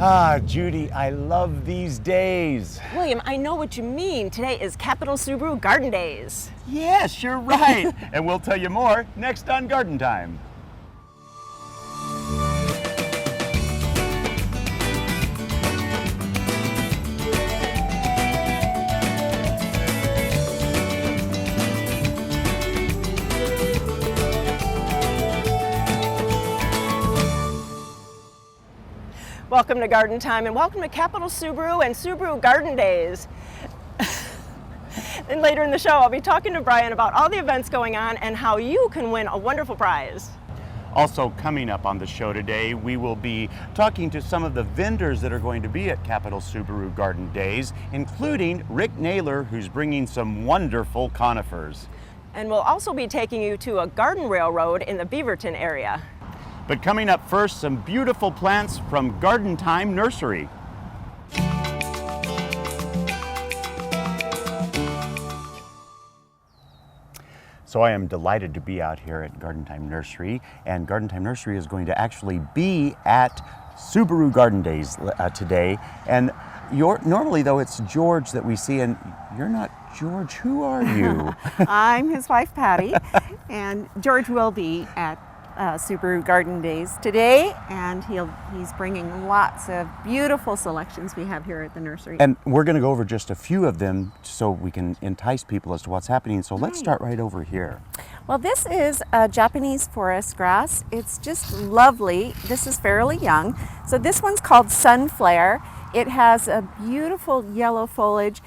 Ah, Judy, I love these days. William, I know what you mean. Today is Capital Subaru Garden Days. Yes, you're right. And we'll tell you more next on Garden Time. Welcome to Garden Time and welcome to Capital Subaru and Subaru Garden Days. And later in the show, I'll be talking to Brian about all the events going on and how you can win a wonderful prize. Also coming up on the show today, we will be talking to some of the vendors that are going to be at Capital Subaru Garden Days, including Rick Naylor, who's bringing some wonderful conifers. And we'll also be taking you to a garden railroad in the Beaverton area. But coming up first, some beautiful plants from Garden Thyme Nursery. So I am delighted to be out here at Garden Thyme Nursery, and Garden Thyme Nursery is going to actually be at Subaru Garden Days today. And normally though it's George that we see, and you're not George. Who are you? I'm his wife Patty, and George will be at Subaru Garden Days today, and he's bringing lots of beautiful selections we have here at the nursery. And we're going to go over just a few of them so we can entice people as to what's happening. So let's start right over here. Well, this is a Japanese forest grass. It's just lovely. This is fairly young. So this one's called Sunflare. It has a beautiful yellow foliage.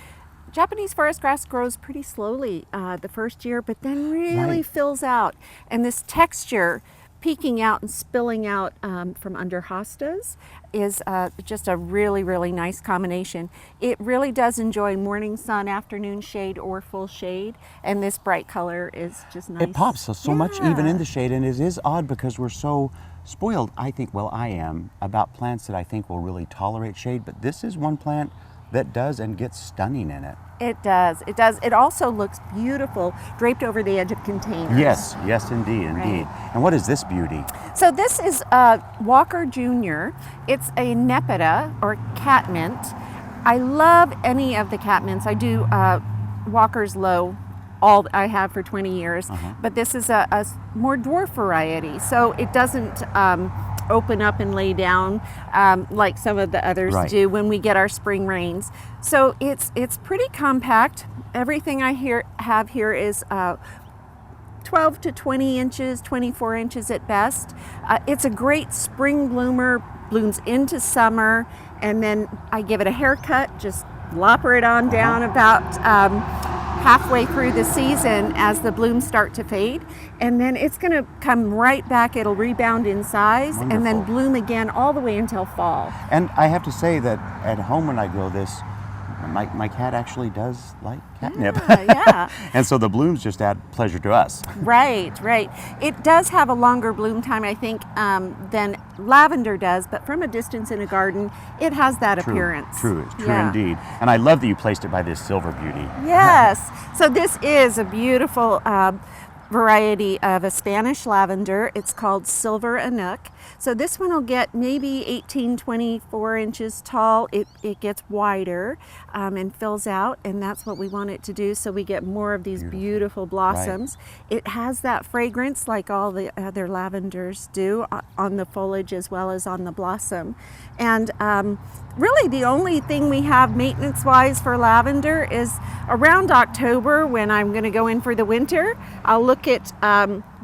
Japanese forest grass grows pretty slowly the first year, but then really fills out. And this texture peeking out and spilling out from under hostas is just a really, really nice combination. It really does enjoy morning sun, afternoon shade, or full shade. And this bright color is just nice. It pops so much even in the shade, and it is odd because we're so spoiled, I think, well, I am, about plants that I think will really tolerate shade, but this is one plant that does and gets stunning in it. It does. It does. It also looks beautiful draped over the edge of containers. Yes, yes, indeed. Right. And what is this beauty? So this is Walker Jr. It's a Nepeta or catmint. I love any of the catmints. I do Walker's Low, all I have for 20 years, but this is a more dwarf variety. So it doesn't open up and lay down like some of the others do when we get our spring rains. So it's pretty compact. Everything I have here is 12 to 20 inches, 24 inches at best. It's a great spring bloomer, blooms into summer, and then I give it a haircut, just lopper it on down about halfway through the season as the blooms start to fade, and then it's going to come right back. It'll rebound in size and then bloom again all the way until fall. And I have to say that at home when I grow this, my cat actually does like catnip. Yeah. And so the blooms just add pleasure to us. Right. It does have a longer bloom time, I think, than lavender does, but from a distance in a garden, it has that appearance. True indeed. And I love that you placed it by this silver beauty. Yes. So this is a beautiful variety of a Spanish lavender. It's called Silver Anouk. So this one will get maybe 18, 24 inches tall. It gets wider and fills out, and that's what we want it to do, so we get more of these beautiful blossoms. It has that fragrance like all the other lavenders do on the foliage as well as on the blossom. And really the only thing we have maintenance-wise for lavender is around October, when I'm going to go in for the winter. I'll look at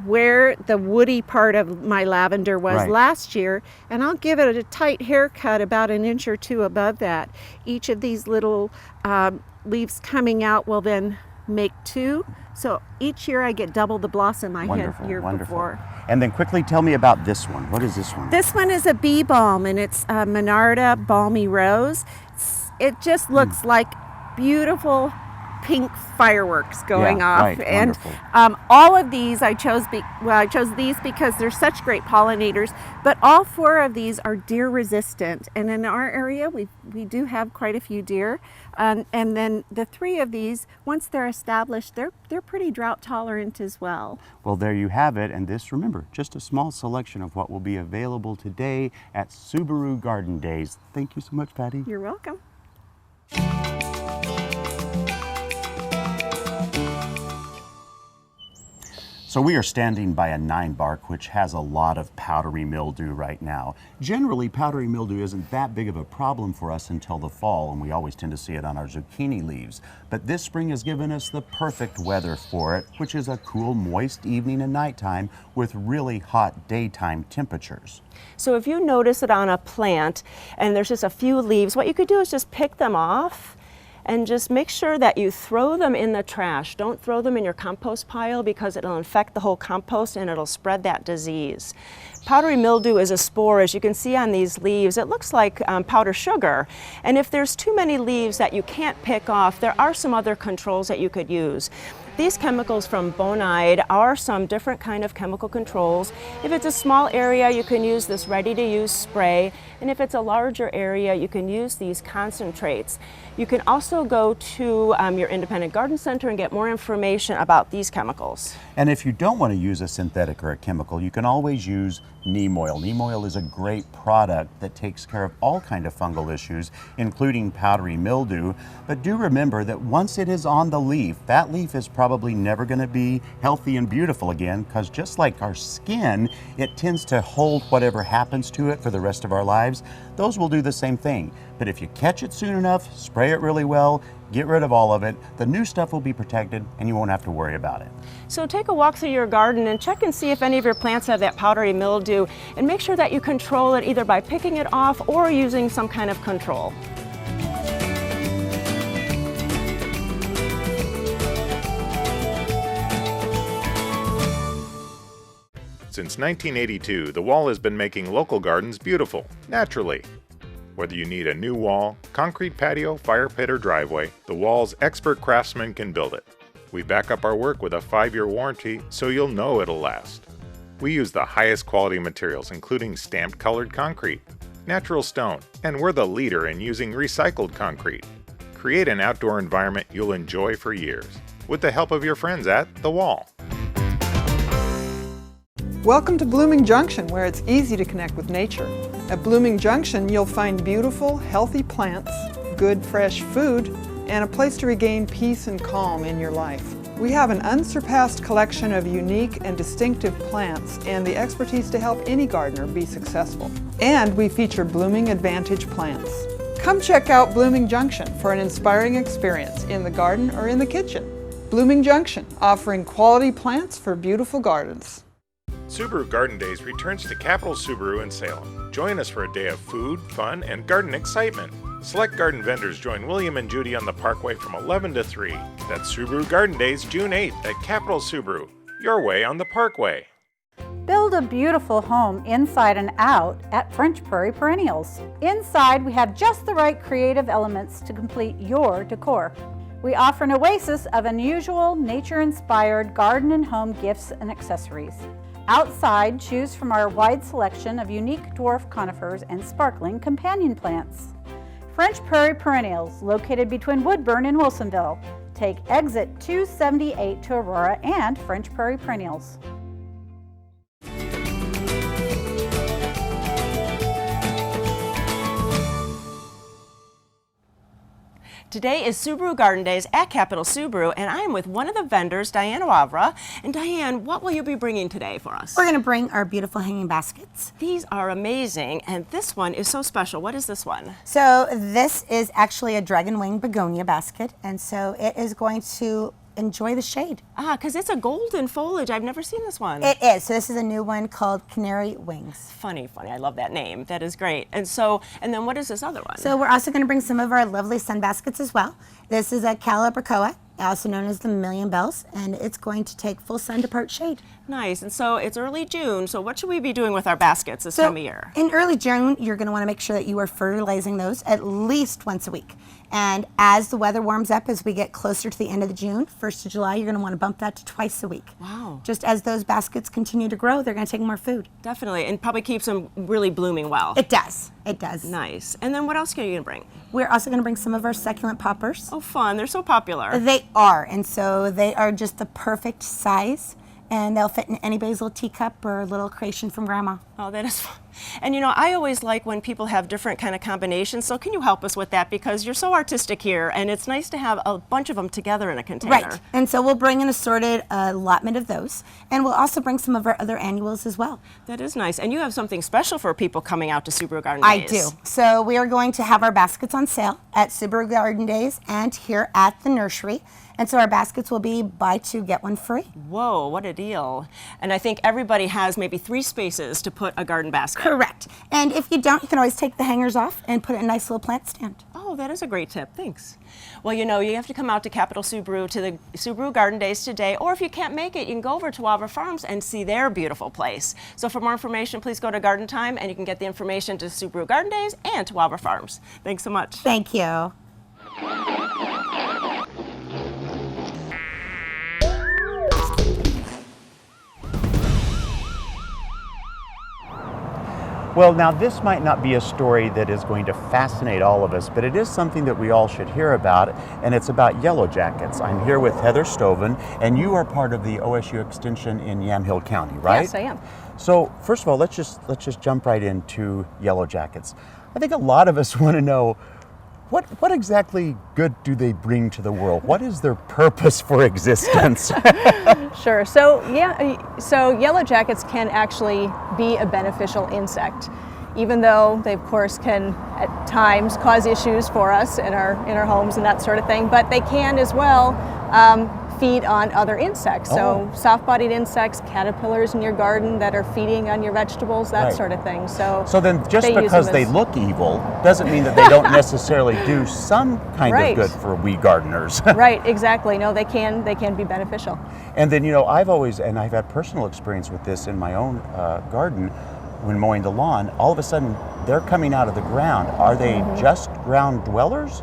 where the woody part of my lavender was last year, and I'll give it a tight haircut about an inch or two above that. Each of these little leaves coming out will then make two, so each year I get double the blossom I had year before. And then quickly tell me about this one. What is this one? This one is a bee balm, and it's Monarda Balmy Rose. It just looks like beautiful pink fireworks going Yeah, off. right, And wonderful. all of these I chose these because they're such great pollinators, but all 4 of these are deer resistant, and in our area we do have quite a few deer, and then the 3 of these, once they're established, they're pretty drought tolerant as well. Well, there you have it, and this, remember, just a small selection of what will be available today at Subaru Garden Dayz. Thank you so much, Patty. You're welcome. So we are standing by a 9-bark, which has a lot of powdery mildew right now. Generally, powdery mildew isn't that big of a problem for us until the fall, and we always tend to see it on our zucchini leaves. But this spring has given us the perfect weather for it, which is a cool, moist evening and nighttime with really hot daytime temperatures. So if you notice it on a plant and there's just a few leaves, what you could do is just pick them off and just make sure that you throw them in the trash. Don't throw them in your compost pile because it'll infect the whole compost and it'll spread that disease. Powdery mildew is a spore, as you can see on these leaves. It looks like powdered sugar. And if there's too many leaves that you can't pick off, there are some other controls that you could use. These chemicals from Bonide are some different kind of chemical controls. If it's a small area, you can use this ready-to-use spray, and if it's a larger area, you can use these concentrates. You can also go to your independent garden center and get more information about these chemicals. And if you don't want to use a synthetic or a chemical, you can always use neem oil. Neem oil is a great product that takes care of all kinds of fungal issues, including powdery mildew. But do remember that once it is on the leaf, that leaf is probably never going to be healthy and beautiful again, because just like our skin, it tends to hold whatever happens to it for the rest of our lives. Those will do the same thing. But if you catch it soon enough, spray it really well, get rid of all of it, the new stuff will be protected and you won't have to worry about it. So take a walk through your garden and check and see if any of your plants have that powdery mildew, and make sure that you control it either by picking it off or using some kind of control. Since 1982, the Wall has been making local gardens beautiful, naturally. Whether you need a new wall, concrete patio, fire pit, or driveway, the Wall's expert craftsmen can build it. We back up our work with a 5-year warranty, so you'll know it'll last. We use the highest quality materials, including stamped colored concrete, natural stone, and we're the leader in using recycled concrete. Create an outdoor environment you'll enjoy for years, with the help of your friends at The Wall. Welcome to Blooming Junction, where it's easy to connect with nature. At Blooming Junction, you'll find beautiful, healthy plants, good, fresh food, and a place to regain peace and calm in your life. We have an unsurpassed collection of unique and distinctive plants and the expertise to help any gardener be successful. And we feature Blooming Advantage plants. Come check out Blooming Junction for an inspiring experience in the garden or in the kitchen. Blooming Junction, offering quality plants for beautiful gardens. Subaru Garden Dayz returns to Capital Subaru in Salem. Join us for a day of food, fun, and garden excitement. Select garden vendors join William and Judy on the Parkway from 11 to 3. That's Subaru Garden Dayz, June 8th at Capital Subaru. Your way on the Parkway. Build a beautiful home inside and out at French Prairie Perennials. Inside, we have just the right creative elements to complete your decor. We offer an oasis of unusual, nature-inspired garden and home gifts and accessories. Outside, choose from our wide selection of unique dwarf conifers and sparkling companion plants. French Prairie Perennials, located between Woodburn and Wilsonville. Take exit 278 to Aurora and French Prairie Perennials. Today is Subaru Garden Dayz at Capital Subaru, and I am with one of the vendors, Diane Wavra. And Diane, what will you be bringing today for us? We're going to bring our beautiful hanging baskets. These are amazing, and this one is so special. What is this one? So this is actually a dragon wing begonia basket, and so it is going to enjoy the shade. Ah, because it's a golden foliage. I've never seen this one. It is. So this is a new one called Canary Wings. Funny. I love that name. That is great. And then what is this other one? So we're also going to bring some of our lovely sun baskets as well. This is a calibrachoa, also known as the Million Bells, and it's going to take full sun to part shade. Nice. And so it's early June, so what should we be doing with our baskets this time of year? In early June, you're going to want to make sure that you are fertilizing those at least once a week. And as the weather warms up, as we get closer to the end of the June, 1st of July, you're going to want to bump that to twice a week. Wow. Just as those baskets continue to grow, they're going to take more food. Definitely, and probably keeps them really blooming well. It does. It does. Nice. And then what else are you going to bring? We're also going to bring some of our succulent poppers. Oh, fun. They're so popular. They are, and so they are just the perfect size, and they'll fit in anybody's little teacup or little creation from Grandma. Oh, that is fun. And you know, I always like when people have different kind of combinations, so can you help us with that? Because you're so artistic here, and it's nice to have a bunch of them together in a container. Right, and so we'll bring an assorted allotment of those, and we'll also bring some of our other annuals as well. That is nice. And you have something special for people coming out to Subaru Garden I Dayz. do. So we are going to have our baskets on sale at Subaru Garden Dayz and here at the nursery. And so our baskets will be buy two, get one free. Whoa, what a deal. And I think everybody has maybe 3 spaces to put a garden basket. Correct. And if you don't, you can always take the hangers off and put it in a nice little plant stand. Oh, that is a great tip. Thanks. Well, you know, you have to come out to Capital Subaru to the Subaru Garden Dayz today, or if you can't make it, you can go over to Wavra Farms and see their beautiful place. So for more information, please go to Garden Thyme, and you can get the information to Subaru Garden Dayz and to Wavra Farms. Thanks so much. Thank you. Well, now this might not be a story that is going to fascinate all of us, but it is something that we all should hear about, and it's about yellowjackets. I'm here with Heather Stoven, and you are part of the OSU Extension in Yamhill County, right? Yes, I am. So first of all, let's just jump right into yellowjackets. I think a lot of us want to know what exactly good do they bring to the world? What is their purpose for existence? Sure. So yellowjackets can actually be a beneficial insect, even though they of course can at times cause issues for us in our homes and that sort of thing. But they can as well feed on other insects. So soft-bodied insects, caterpillars in your garden that are feeding on your vegetables, that sort of thing. So then just because they look evil doesn't mean that they don't necessarily do some kind of good for we gardeners. Right, exactly. No, they can be beneficial. And then, you know, I've had personal experience with this in my own garden. When mowing the lawn, all of a sudden they're coming out of the ground. Are they just ground dwellers?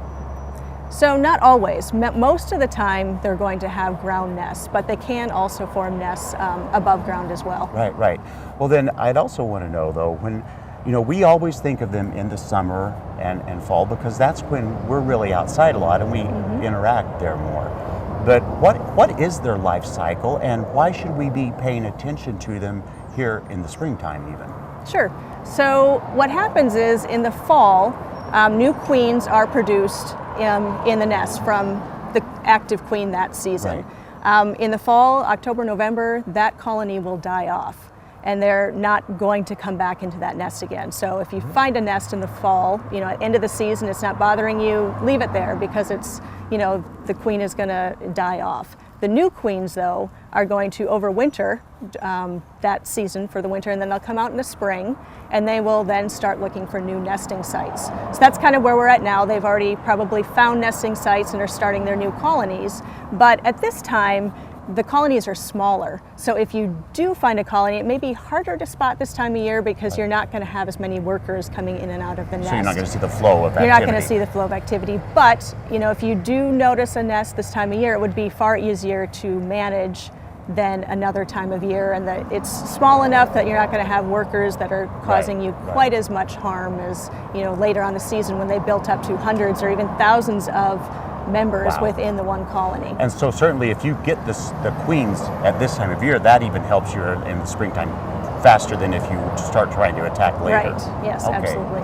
So not always. Most of the time they're going to have ground nests, but they can also form nests above ground as well. Right. Well, then I'd also want to know though, when, you know, we always think of them in the summer and fall because that's when we're really outside a lot and we interact there more. But what is their life cycle, and why should we be paying attention to them here in the springtime even? Sure. So what happens is in the fall, new queens are produced in the nest from the active queen that season. Right. In the fall, October, November, that colony will die off and they're not going to come back into that nest again. So if you find a nest in the fall, you know, at the end of the season, it's not bothering you, leave it there because it's, you know, the queen is going to die off. The new queens, though, are going to overwinter that season for the winter, and then they'll come out in the spring, and they will then start looking for new nesting sites. So that's kind of where we're at now. They've already probably found nesting sites and are starting their new colonies, but at this time, the colonies are smaller. So if you do find a colony, it may be harder to spot this time of year because you're not going to have as many workers coming in and out of the nest. So you're not going to see the flow of activity. You're not going to see the flow of activity. But, you know, if you do notice a nest this time of year, it would be far easier to manage than another time of year, and that it's small enough that you're not going to have workers that are causing you quite as much harm as, you know, later on the season when they built up to hundreds or even thousands of members within the one colony. And so certainly if you get the queens at this time of year, that even helps you in the springtime faster than if you start trying to attack later. Right, yes, absolutely.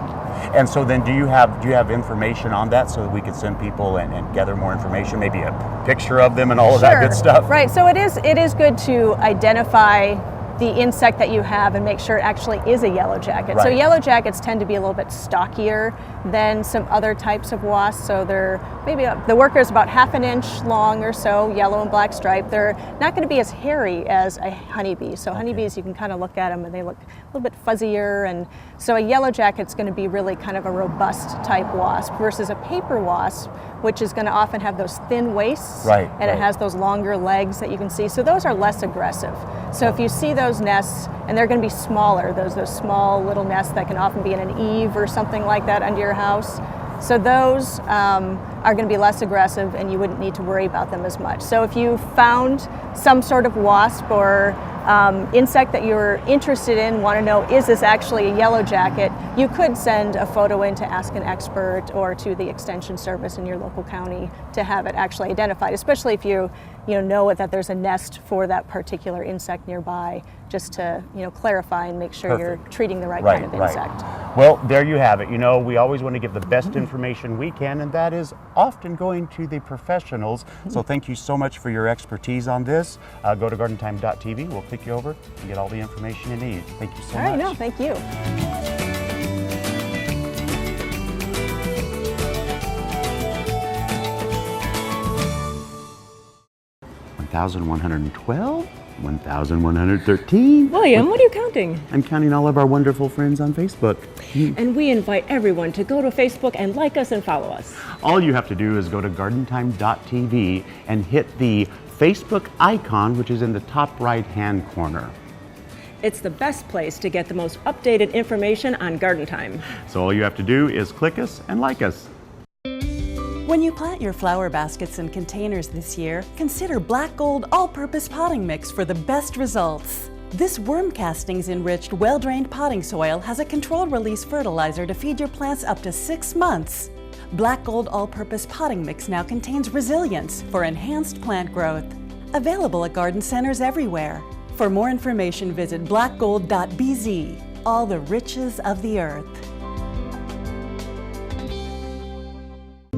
And so then do you have information on that so that we could send people and gather more information, maybe a picture of them and all of that good stuff? Right, so it is good to identify the insect that you have and make sure it actually is a yellow jacket. So yellow jackets tend to be a little bit stockier than some other types of wasps. So they're maybe the worker is about 1/2 inch long or so, yellow and black stripe. They're not going to be as hairy as a honeybee. So honeybees, you can kind of look at them and they look a little bit fuzzier. And so a yellow jacket's going to be really kind of a robust type wasp versus a paper wasp, which is going to often have those thin waists, and it has those longer legs that you can see. So those are less aggressive. So if you see those nests, and they're going to be smaller, those small little nests that can often be in an eave or something like that under your house. So those are going to be less aggressive and you wouldn't need to worry about them as much. So if you found some sort of wasp or insect that you're interested in, want to know, is this actually a yellow jacket, you could send a photo in to ask an expert or to the extension service in your local county to have it actually identified, especially if you know that there's a nest for that particular insect nearby, just to clarify and make sure you're treating the right kind of insect. Well, there you have it. We always want to give the best information we can, and that is often going to the professionals. So thank you so much for your expertise on this. Go to gardenthyme.tv. We'll click you over and get all the information you need. Thank you so much. All right, no, thank you. 1,112, 1,113. William, what are you counting? I'm counting all of our wonderful friends on Facebook. And we invite everyone to go to Facebook and like us and follow us. All you have to do is go to gardenthyme.tv and hit the Facebook icon, which is in the top right-hand corner. It's the best place to get the most updated information on Garden Thyme. So all you have to do is click us and like us. When you plant your flower baskets and containers this year, consider Black Gold All-Purpose Potting Mix for the best results. This worm castings-enriched, well-drained potting soil has a controlled release fertilizer to feed your plants up to 6 months. Black Gold All-Purpose Potting Mix now contains resilience for enhanced plant growth. Available at garden centers everywhere. For more information, visit blackgold.bz. All the riches of the earth.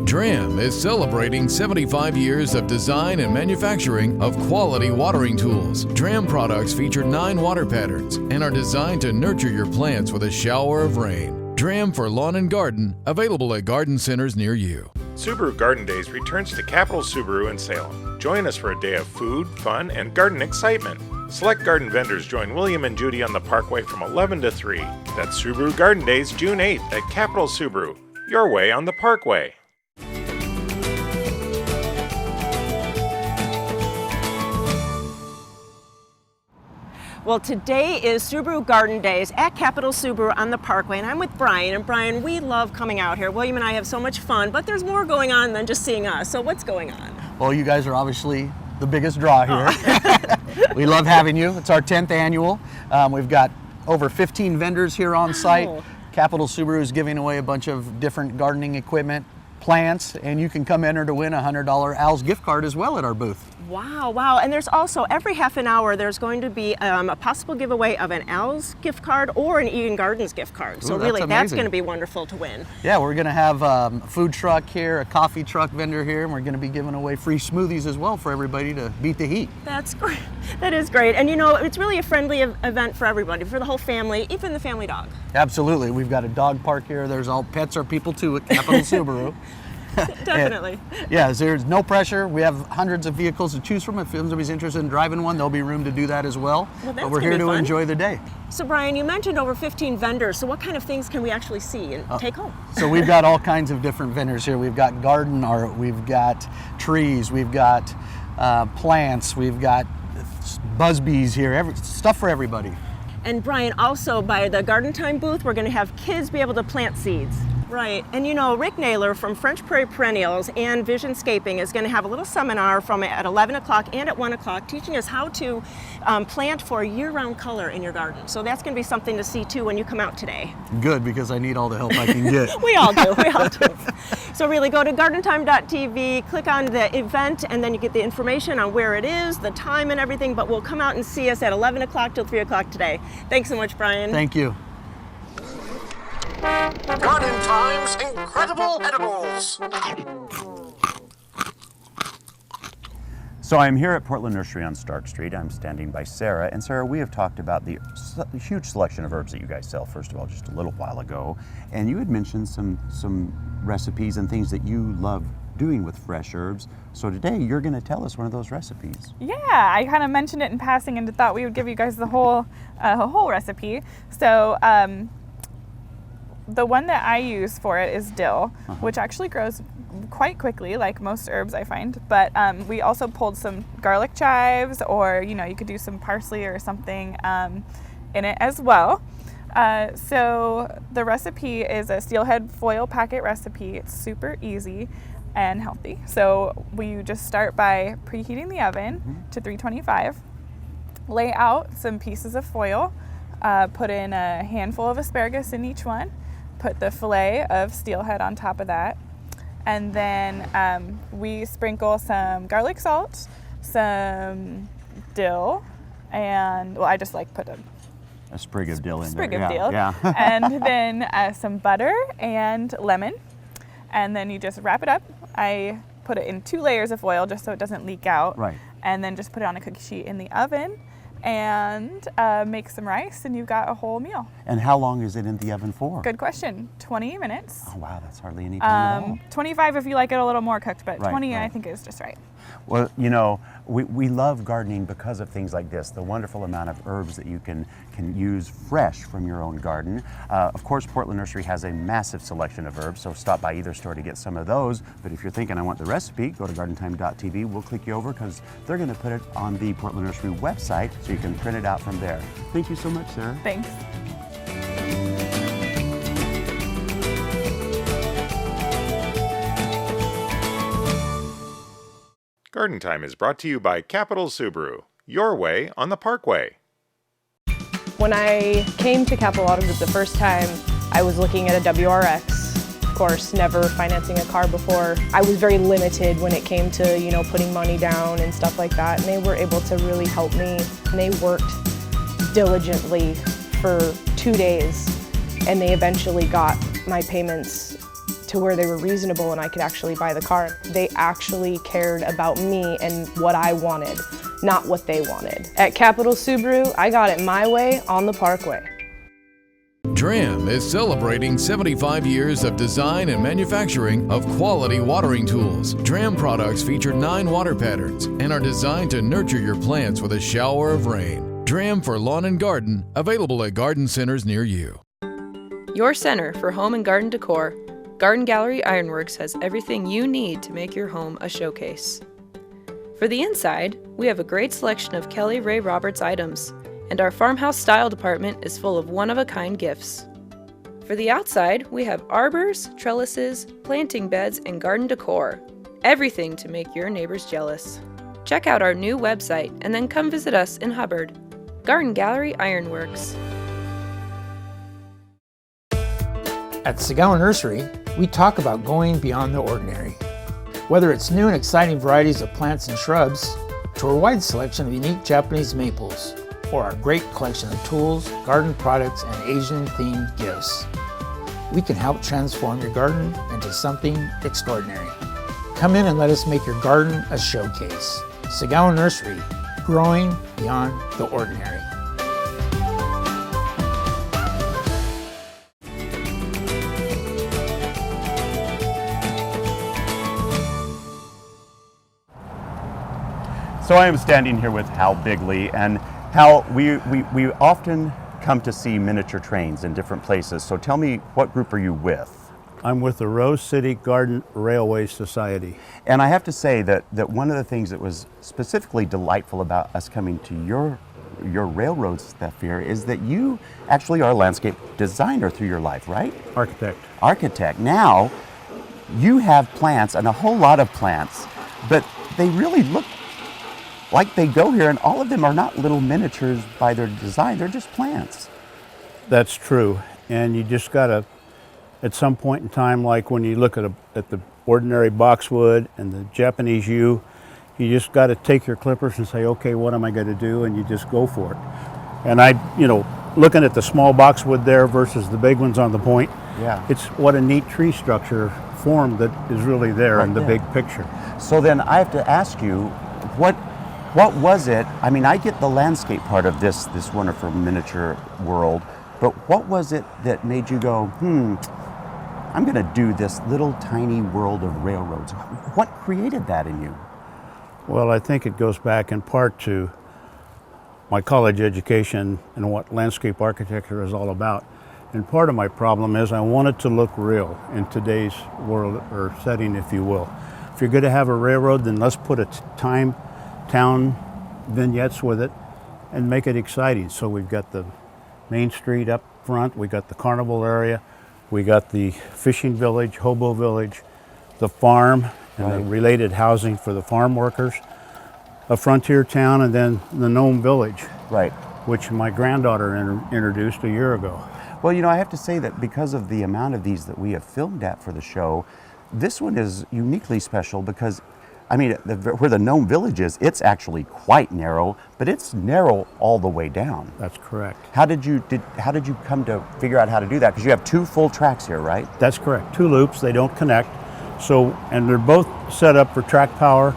DRAM is celebrating 75 years of design and manufacturing of quality watering tools. DRAM products feature 9 water patterns and are designed to nurture your plants with a shower of rain. DRAM for lawn and garden, available at garden centers near you. Subaru Garden Dayz returns to Capital Subaru in Salem. Join us for a day of food, fun, and garden excitement. Select garden vendors join William and Judy on the Parkway from 11 to 3. That's Subaru Garden Dayz, June 8th at Capital Subaru. Your way on the Parkway. Well, today is Subaru Garden Dayz at Capital Subaru on the Parkway, and I'm with Brian. And Brian, we love coming out here. William and I have so much fun, but there's more going on than just seeing us. So what's going on? Well, you guys are obviously the biggest draw here. We love having you. It's our 10th annual. We've got over 15 vendors here on site. Capital Subaru is giving away a bunch of different gardening equipment, plants, and you can come enter to win a $100 Al's gift card as well at our booth. Wow, wow. And there's also, every half an hour, there's going to be a possible giveaway of an Al's gift card or an Eden Gardens gift card. So really, that's going to be wonderful to win. Yeah, we're going to have a food truck here, a coffee truck vendor here, and we're going to be giving away free smoothies as well for everybody to beat the heat. That's great. That is great. And it's really a friendly event for everybody, for the whole family, even the family dog. Absolutely. We've got a dog park here. There's all pets are people too at Capital Subaru. Definitely. Yeah, there's no pressure. We have hundreds of vehicles to choose from. If somebody's interested in driving one, there'll be room to do that as well. But we're here to enjoy the day. So Brian, you mentioned over 15 vendors. So what kind of things can we actually see and take home? So we've got all kinds of different vendors here. We've got garden art, we've got trees, we've got plants, we've got buzzbees here, stuff for everybody. And Brian, also by the Garden Thyme booth, we're going to have kids be able to plant seeds. Right, and Rick Naylor from Prairie Perennials and Visionscaping is going to have a little seminar at 11 o'clock and at 1 o'clock teaching us how to plant for year-round color in your garden. So that's going to be something to see too when you come out today. Good, because I need all the help I can get. We all do, we all do. So really go to gardenthyme.tv, click on the event, and then you get the information on where it is, the time and everything, but we'll come out and see us at 11 o'clock till 3 o'clock today. Thanks so much, Brian. Thank you. Garden Thyme's Incredible Edibles. So I'm here at Portland Nursery on Stark Street. I'm standing by Sarah. And Sarah, we have talked about the huge selection of herbs that you guys sell, first of all, just a little while ago. And you had mentioned some recipes and things that you love doing with fresh herbs. So today you're going to tell us one of those recipes. Yeah, I kind of mentioned it in passing and thought we would give you guys the whole recipe. So the one that I use for it is dill, which actually grows quite quickly, like most herbs I find. But we also pulled some garlic chives, or you could do some parsley or something in it as well. So the recipe is a steelhead foil packet recipe. It's super easy and healthy. So we just start by preheating the oven to 325, lay out some pieces of foil, put in a handful of asparagus in each one, put the fillet of steelhead on top of that, and then we sprinkle some garlic salt, some dill, and, well, I just like put a sprig of dill in sprig there. of dill, Yeah. and then some butter and lemon, and then you just wrap it up. I put it in 2 layers of foil just so it doesn't leak out, Right. and then just put it on a cookie sheet in the oven and make some rice, and you've got a whole meal. And how long is it in the oven for? Good question. 20 minutes. Oh wow, that's hardly any time at all. 25 if you like it a little more cooked, but Right, 20 I right. think is just right. Well, you know, we love gardening because of things like this, the wonderful amount of herbs that you can use fresh from your own garden. Of course, Portland Nursery has a massive selection of herbs, so stop by either store to get some of those. But if you're thinking, I want the recipe, go to gardenthyme.tv. We'll click you over because they're going to put it on the Portland Nursery website so you can print it out from there. Thank you so much, Sarah. Thanks. Garden Time is brought to you by Capital Subaru, your way on the Parkway. When I came to Capital Auto Group the first time, I was looking at a WRX. Of course, never financing a car before. I was very limited when it came to, you know, putting money down and stuff like that, and they were able to really help me. And they worked diligently for 2 days, and they eventually got my payments to where they were reasonable and I could actually buy the car. They actually cared about me and what I wanted, not what they wanted. At Capital Subaru, I got it my way on the Parkway. DRAM is celebrating 75 years of design and manufacturing of quality watering tools. DRAM products feature 9 water patterns and are designed to nurture your plants with a shower of rain. DRAM for lawn and garden, available at garden centers near you. Your center for home and garden decor, Garden Gallery Ironworks has everything you need to make your home a showcase. For the inside, we have a great selection of Kelly Ray Roberts items, and our farmhouse style department is full of one-of-a-kind gifts. For the outside, we have arbors, trellises, planting beds, and garden decor. Everything to make your neighbors jealous. Check out our new website and then come visit us in Hubbard. Garden Gallery Ironworks. At Subaru Nursery, we talk about going beyond the ordinary. Whether it's new and exciting varieties of plants and shrubs, to our wide selection of unique Japanese maples, or our great collection of tools, garden products, and Asian-themed gifts, we can help transform your garden into something extraordinary. Come in and let us make your garden a showcase. Subaru Nursery, growing beyond the ordinary. So I am standing here with Hal Bigley, and Hal, we often come to see miniature trains in different places. So tell me, what group are you with? I'm with the Rose City Garden Railway Society. And I have to say that one of the things that was specifically delightful about us coming to your railroad stuff here is that you actually are a landscape designer through your life, right? Architect. Architect. Now, you have plants, and a whole lot of plants, but they really look like they go here, and all of them are not little miniatures by their design, they're just plants. That's true. And you just gotta, at some point in time, like when you look at the ordinary boxwood and the Japanese yew, you just gotta take your clippers and say, okay, what am I gonna do? And you just go for it. And looking at the small boxwood there versus the big ones on the point, yeah, it's what a neat tree structure form that is really there in the big picture. So then I have to ask you, what was it? I mean, I get the landscape part of this wonderful miniature world, but what was it that made you go, I'm going to do this little tiny world of railroads? What created that in you? Well, I think it goes back in part to my college education and what landscape architecture is all about. And part of my problem is I want it to look real in today's world or setting, if you will. If you're going to have a railroad, then let's put a town vignettes with it and make it exciting. So we've got the Main Street up front. We got the carnival area. We got the fishing village, hobo village, the farm, and the related housing for the farm workers, a frontier town, and then the Gnome Village, which my granddaughter introduced a year ago. Well, you know, I have to say that because of the amount of these that we have filmed at for the show, this one is uniquely special because, I mean, where the Gnome Village is, it's actually quite narrow, but it's narrow all the way down. That's correct. How did you come to figure out how to do that? Because you have 2 full tracks here, right? That's correct. 2 loops, they don't connect. So, and they're both set up for track power,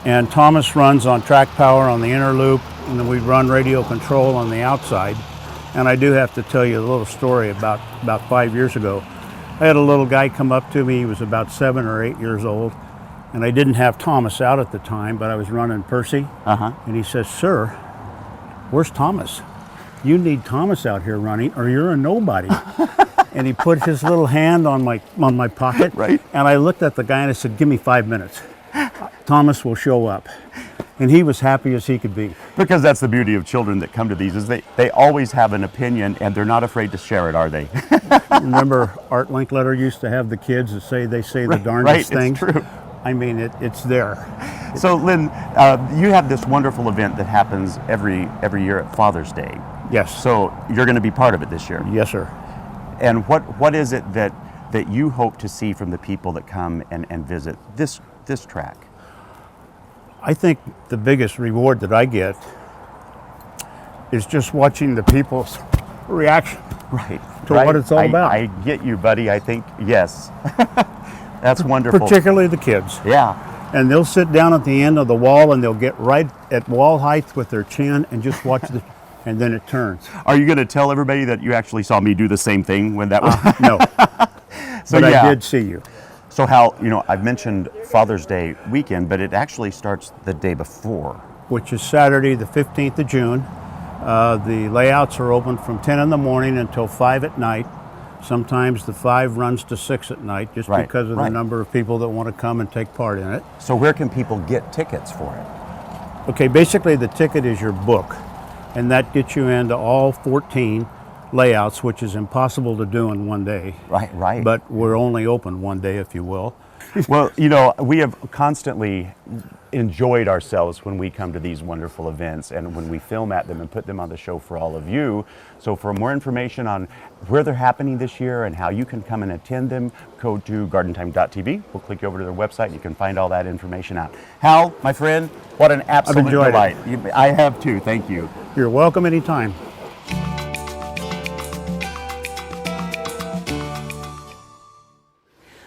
and Thomas runs on track power on the inner loop, and then we run radio control on the outside. And I do have to tell you a little story about 5 years ago. I had a little guy come up to me, he was about 7 or 8 years old, and I didn't have Thomas out at the time, but I was running Percy. And he says, "Sir, where's Thomas? You need Thomas out here running or you're a nobody." And he put his little hand on my pocket. And I looked at the guy and I said, "Give me 5 minutes. Thomas will show up." And he was happy as he could be. Because that's the beauty of children that come to these, is they always have an opinion and they're not afraid to share it, are they? Remember Art Linkletter used to have the kids that say the darndest things? It's true. I mean, it's there. So Lynn, you have this wonderful event that happens every year at Father's Day. Yes. So you're going to be part of it this year? Yes, sir. And what is it that you hope to see from the people that come and visit this track? I think the biggest reward that I get is just watching the people's reaction to what it's all about. I get you, buddy. I think, yes. That's wonderful. Particularly the kids. Yeah. And they'll sit down at the end of the wall and they'll get right at wall height with their chin and just watch and then it turns. Are you going to tell everybody that you actually saw me do the same thing when that was? No. So but yeah. I did see you. So Hal, you know, I've mentioned Father's Day weekend, but it actually starts the day before. Which is Saturday, the 15th of June. The layouts are open from 10 in the morning until 5 at night. Sometimes the 5 runs to 6 at night just because of the number of people that want to come and take part in it. So where can people get tickets for it? Okay, basically the ticket is your book, and that gets you into all 14 layouts, which is impossible to do in one day. Right. But we're only open one day, if you will. Well, you know, we have constantly enjoyed ourselves when we come to these wonderful events and when we film at them and put them on the show for all of you. So for more information on where they're happening this year and how you can come and attend them, go to gardenthyme.tv. We'll click you over to their website and you can find all that information out. Hal, my friend, what an absolute delight. I have too. Thank you. You're welcome anytime.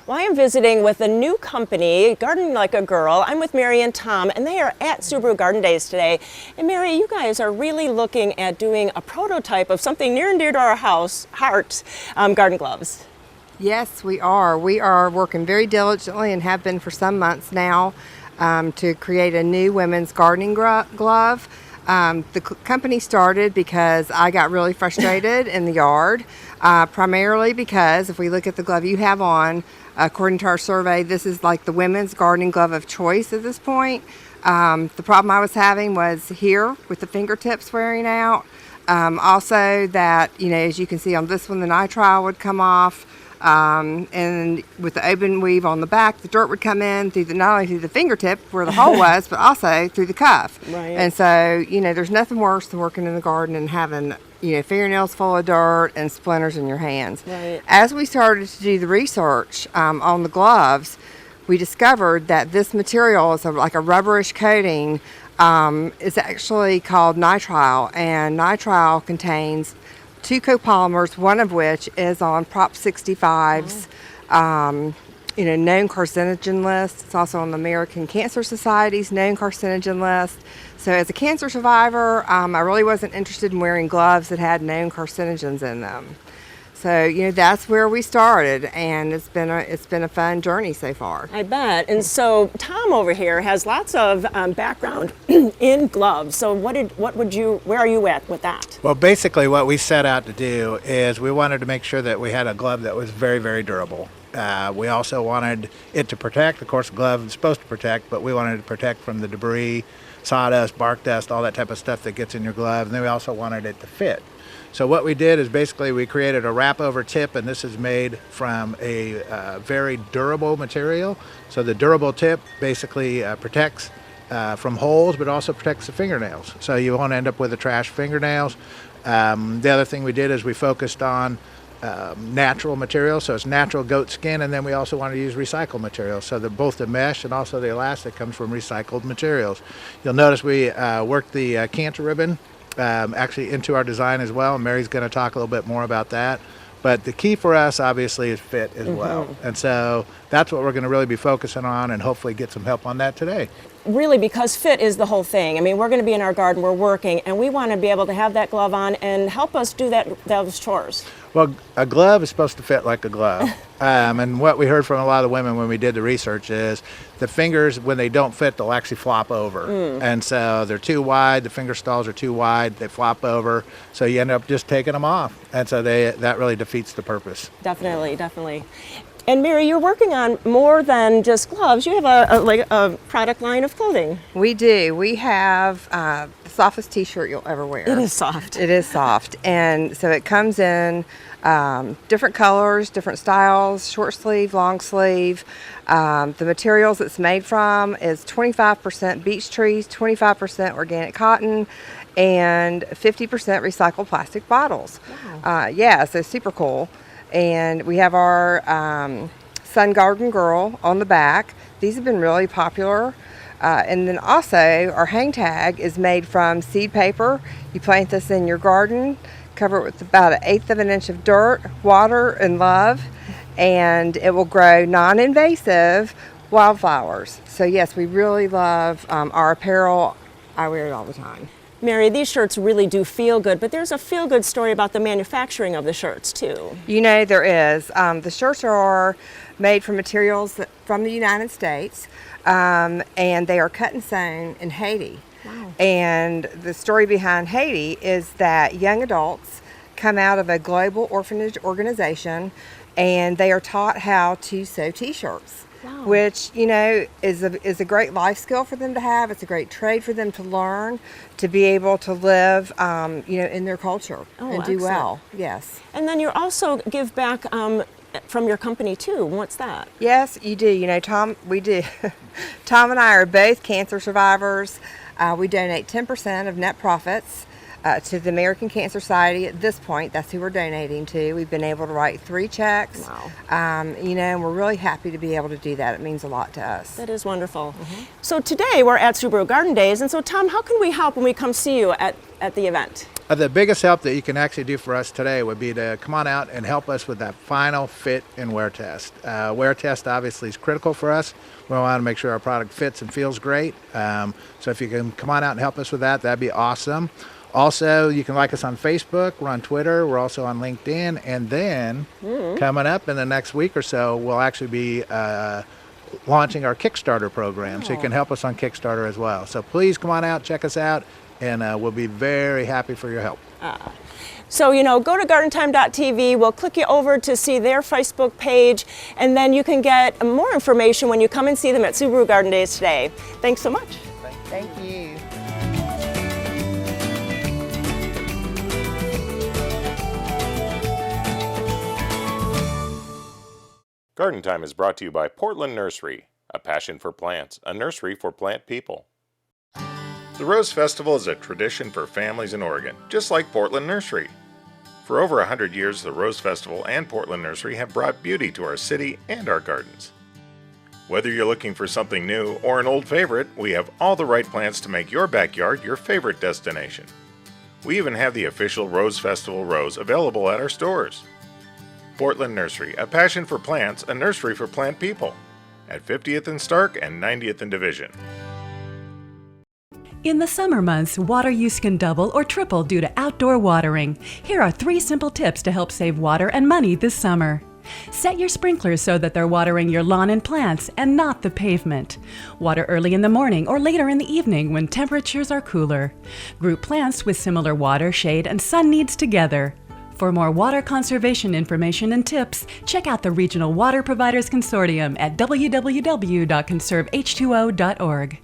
Well, I am visiting with a new company, Garden Like a Girl. I'm with Mary and Tom, and they are at Subaru Garden Dayz today. And Mary, you guys are really looking at doing a prototype of something near and dear to our heart, garden gloves. Yes, we are. We are working very diligently and have been for some months now to create a new women's gardening glove. The company started because I got really frustrated in the yard, primarily because if we look at the glove you have on, according to our survey, this is like the women's gardening glove of choice at this point. The problem I was having was here with the fingertips wearing out. Also that, you know, as you can see on this one, the nitrile would come off. And with the open weave on the back, the dirt would come in through not only through the fingertip where the hole was, but also through the cuff. Right. And so, you know, there's nothing worse than working in the garden and having, you know, fingernails full of dirt and splinters in your hands. Right. As we started to do the research on the gloves, we discovered that this material is like a rubberish coating. It's actually called nitrile, and nitrile contains 2 copolymers, one of which is on Prop 65's you know, known carcinogen list. It's also on the American Cancer Society's known carcinogen list. So as a cancer survivor, I really wasn't interested in wearing gloves that had known carcinogens in them. So, you know, that's where we started, and it's been a fun journey so far. I bet. And so Tom over here has lots of background in gloves. So where are you at with that? Well, basically what we set out to do is we wanted to make sure that we had a glove that was very, very durable. We also wanted it to protect. Of course, the glove is supposed to protect, but we wanted to protect from the debris, sawdust, bark dust, all that type of stuff that gets in your glove. And then we also wanted it to fit. So what we did is basically we created a wrap over tip, and this is made from a very durable material. So the durable tip basically protects from holes, but also protects the fingernails. So you won't end up with the trash fingernails. The other thing we did is we focused on natural material, so it's natural goat skin, and then we also want to use recycled materials, so that both the mesh and also the elastic comes from recycled materials. You'll notice we worked the canter ribbon actually into our design as well, and Mary's going to talk a little bit more about that. But the key for us obviously is fit as well, and so that's what we're going to really be focusing on, and hopefully get some help on that today. Really, because fit is the whole thing. I mean, we're going to be in our garden, we're working, and we want to be able to have that glove on and help us do those chores. Well, a glove is supposed to fit like a glove. And what we heard from a lot of the women when we did the research is the fingers, when they don't fit, they'll actually flop over. And so they're too wide, the finger stalls are too wide, they flop over, so you end up just taking them off. And so that really defeats the purpose. Definitely, definitely. And Mary, you're working on more than just gloves. You have a product line of clothing. We do. We have the softest t-shirt you'll ever wear. It is soft. It is soft. And so it comes in different colors, different styles, short sleeve, long sleeve. The materials it's made from is 25% beech trees, 25% organic cotton, and 50% recycled plastic bottles. Wow. Yeah, so super cool. And we have our Sun Garden Girl on the back. These have been really popular. And then also our hang tag is made from seed paper. You plant this in your garden, cover it with about 1/8 of an inch of dirt, water, and love, and it will grow non-invasive wildflowers. So yes, we really love our apparel. I wear it all the time. Mary, these shirts really do feel good, but there's a feel-good story about the manufacturing of the shirts, too. You know, there is. The shirts are made from materials from the United States, and they are cut and sewn in Haiti. Wow. And the story behind Haiti is that young adults come out of a global orphanage organization, and they are taught how to sew t-shirts. Wow. Which, you know, is a great life skill for them to have. It's a great trade for them to learn, to be able to live, you know, in their culture and do well. Yes. And then you also give back from your company too. What's that? Yes, you do. You know, we do. Tom and I are both cancer survivors. We donate 10% of net profits to the American Cancer Society. At this point, that's who we're donating to. We've been able to write 3 checks. Wow. You know, and we're really happy to be able to do that. It means a lot to us. That is wonderful. So today we're at Subaru Garden Dayz, and so Tom, how can we help when we come see you at the event? The biggest help that you can actually do for us today would be to come on out and help us with that final fit and wear test. Wear test obviously is critical for us. We want to make sure our product fits and feels great. So if you can come on out and help us with that, that'd be awesome. Also, you can like us on Facebook, we're on Twitter, we're also on LinkedIn, and then coming up in the next week or so, we'll actually be launching our Kickstarter program, so you can help us on Kickstarter as well. So please come on out, check us out, and we'll be very happy for your help. So, you know, go to gardenthyme.tv, we'll click you over to see their Facebook page, and then you can get more information when you come and see them at Subaru Garden Dayz today. Thanks so much. Thank you. Garden Time is brought to you by Portland Nursery, a passion for plants, a nursery for plant people. The Rose Festival is a tradition for families in Oregon, just like Portland Nursery. For over 100 years, the Rose Festival and Portland Nursery have brought beauty to our city and our gardens. Whether you're looking for something new or an old favorite, we have all the right plants to make your backyard your favorite destination. We even have the official Rose Festival rose available at our stores. Portland Nursery, a passion for plants, a nursery for plant people, at 50th and Stark and 90th and Division. In the summer months, water use can double or triple due to outdoor watering. Here are 3 simple tips to help save water and money this summer. Set your sprinklers so that they're watering your lawn and plants and not the pavement. Water early in the morning or later in the evening when temperatures are cooler. Group plants with similar water, shade, and sun needs together. For more water conservation information and tips, check out the Regional Water Providers Consortium at www.conserveh2o.org.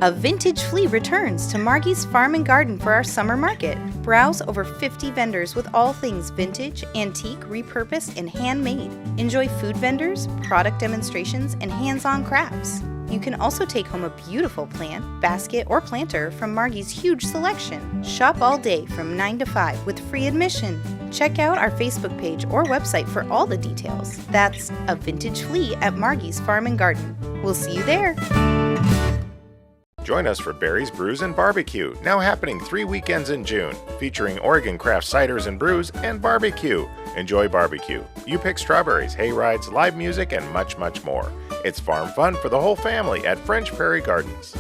A vintage flea returns to Margie's Farm and Garden for our summer market. Browse over 50 vendors with all things vintage, antique, repurposed, and handmade. Enjoy food vendors, product demonstrations, and hands-on crafts. You can also take home a beautiful plant, basket, or planter from Margie's huge selection. Shop all day from 9 to 5 with free admission. Check out our Facebook page or website for all the details. That's A Vintage Flea at Margie's Farm and Garden. We'll see you there. Join us for Berries, Brews, and Barbecue, now happening 3 weekends in June, featuring Oregon craft ciders and brews and barbecue. Enjoy barbecue. You pick strawberries, hay rides, live music, and much, much more. It's farm fun for the whole family at French Prairie Gardens.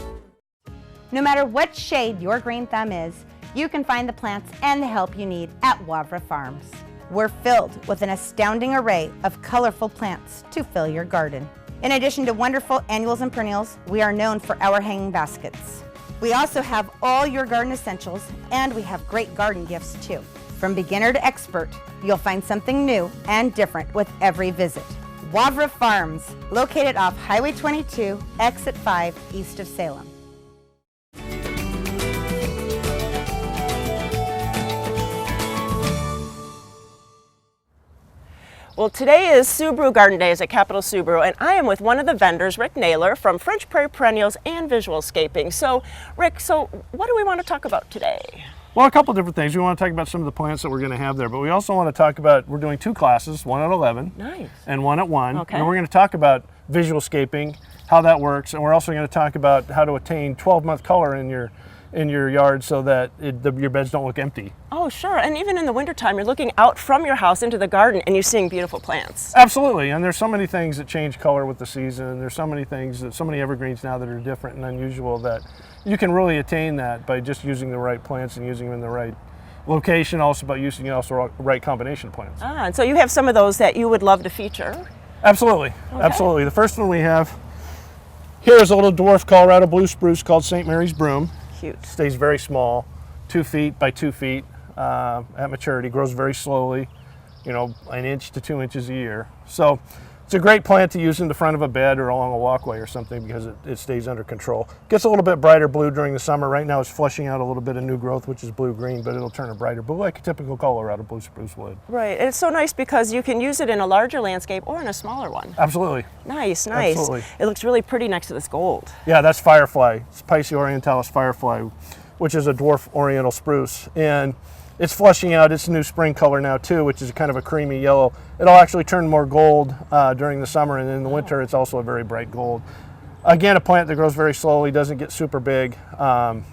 No matter what shade your green thumb is, you can find the plants and the help you need at Wavra Farms. We're filled with an astounding array of colorful plants to fill your garden. In addition to wonderful annuals and perennials, we are known for our hanging baskets. We also have all your garden essentials, and we have great garden gifts too. From beginner to expert, you'll find something new and different with every visit. Wavra Farms, located off Highway 22, Exit 5, east of Salem. Well, today is Subaru Garden Dayz at Capital Subaru, and I am with one of the vendors, Rick Naylor, from French Prairie Perennials and Visualscaping. So, Rick, what do we want to talk about today? Well, a couple different things. We want to talk about some of the plants that we're going to have there, but we also want to talk about, we're doing 2 classes, one at 11 nice. And one at 1. Okay. And we're going to talk about visualscaping, how that works, and we're also going to talk about how to attain 12-month color in your yard so that your beds don't look empty. Oh, sure. And even in the wintertime, you're looking out from your house into the garden and you're seeing beautiful plants. Absolutely. And there's so many things that change color with the season. There's so many things, so many evergreens now that are different and unusual that you can really attain that by just using the right plants and using them in the right location, also by using also right combination plants. Ah, and so you have some of those that you would love to feature. Absolutely. Okay. Absolutely. The first one we have here is a little dwarf Colorado blue spruce called St. Mary's Broom. Cute. Stays very small, 2 feet by 2 feet at maturity, grows very slowly, an inch to 2 inches a year. So it's a great plant to use in the front of a bed or along a walkway or something because it stays under control. Gets a little bit brighter blue during the summer. Right now it's flushing out a little bit of new growth, which is blue-green, but it'll turn a brighter blue like a typical Colorado blue spruce would. Right, and it's so nice because you can use it in a larger landscape or in a smaller one. Absolutely. Nice, nice. Absolutely. It looks really pretty next to this gold. Yeah, that's Firefly. It's Pisces orientalis firefly, which is a dwarf oriental spruce. And it's flushing out its new spring color now too, which is kind of a creamy yellow. It'll actually turn more gold during the summer, and in the winter it's also a very bright gold. Again, a plant that grows very slowly, doesn't get super big, kind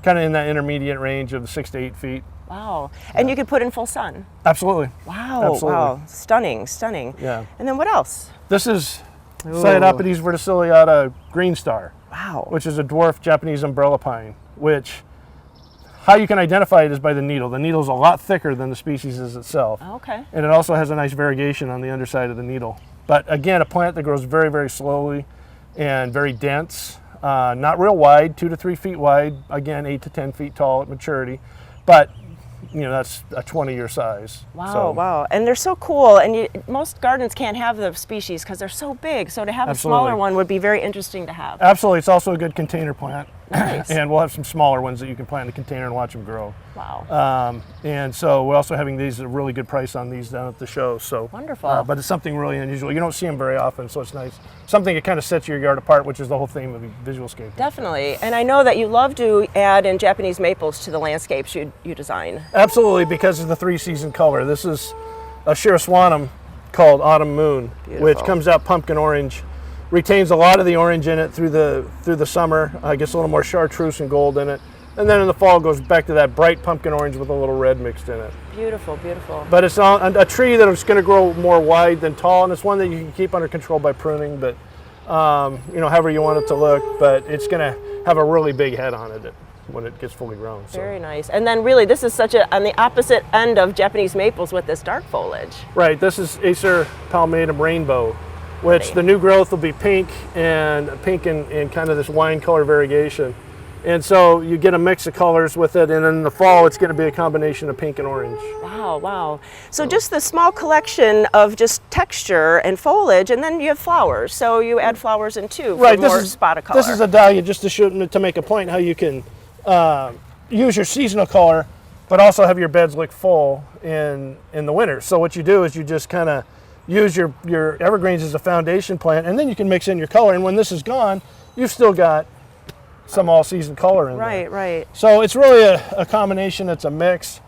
of in that intermediate range of 6 to 8 feet. Wow, and you can put in full sun. Absolutely. Wow, Absolutely. wow, stunning, stunning. Yeah. And then what else? This is Cyanopides verticillata green star. Wow. Which is a dwarf Japanese umbrella pine, which how you can identify it is by the needle. The needle is a lot thicker than the species is itself. Okay. And it also has a nice variegation on the underside of the needle. But again, a plant that grows very, very slowly and very dense, not real wide, 2 to 3 feet wide, again, 8 to 10 feet tall at maturity. But that's a 20-year size. Wow, So, wow. And they're so cool, and most gardens can't have the species because they're so big, so to have Absolutely. a smaller one would be very interesting to have. Absolutely, it's also a good container plant. Nice. And we'll have some smaller ones that you can plant in a container and watch them grow. Wow. And so we're also having these at a really good price on these down at the show. So wonderful. But it's something really unusual. You don't see them very often, so it's nice. Something that kind of sets your yard apart, which is the whole theme of Visualscaping. Definitely. And I know that you love to add in Japanese maples to the landscapes you design. Absolutely, because of the 3-season color. This is a Shiraswanum called Autumn Moon, which comes out pumpkin orange. Retains a lot of the orange in it through the summer. Gets a little more chartreuse and gold in it, and then in the fall goes back to that bright pumpkin orange with a little red mixed in it. Beautiful, beautiful. But it's a tree that is going to grow more wide than tall, and it's one that you can keep under control by pruning. But however you want it to look, but it's going to have a really big head on it when it gets fully grown. So. Very nice. And then really, this is on the opposite end of Japanese maples with this dark foliage. Right. This is Acer palmatum rainbow, which the new growth will be pink and in kind of this wine color variegation. And so you get a mix of colors with it, and in the fall it's going to be a combination of pink and orange. Wow, wow. So just the small collection of just texture and foliage, and then you have flowers. So you add flowers in too for more spot of color. This is a dahlia just to make a point how you can use your seasonal color, but also have your beds look full in the winter. So what you do is you just kind of use your evergreens as a foundation plant, and then you can mix in your color. And when this is gone, you've still got some all-season color in there. Right, right. So it's really a combination. It's a mix,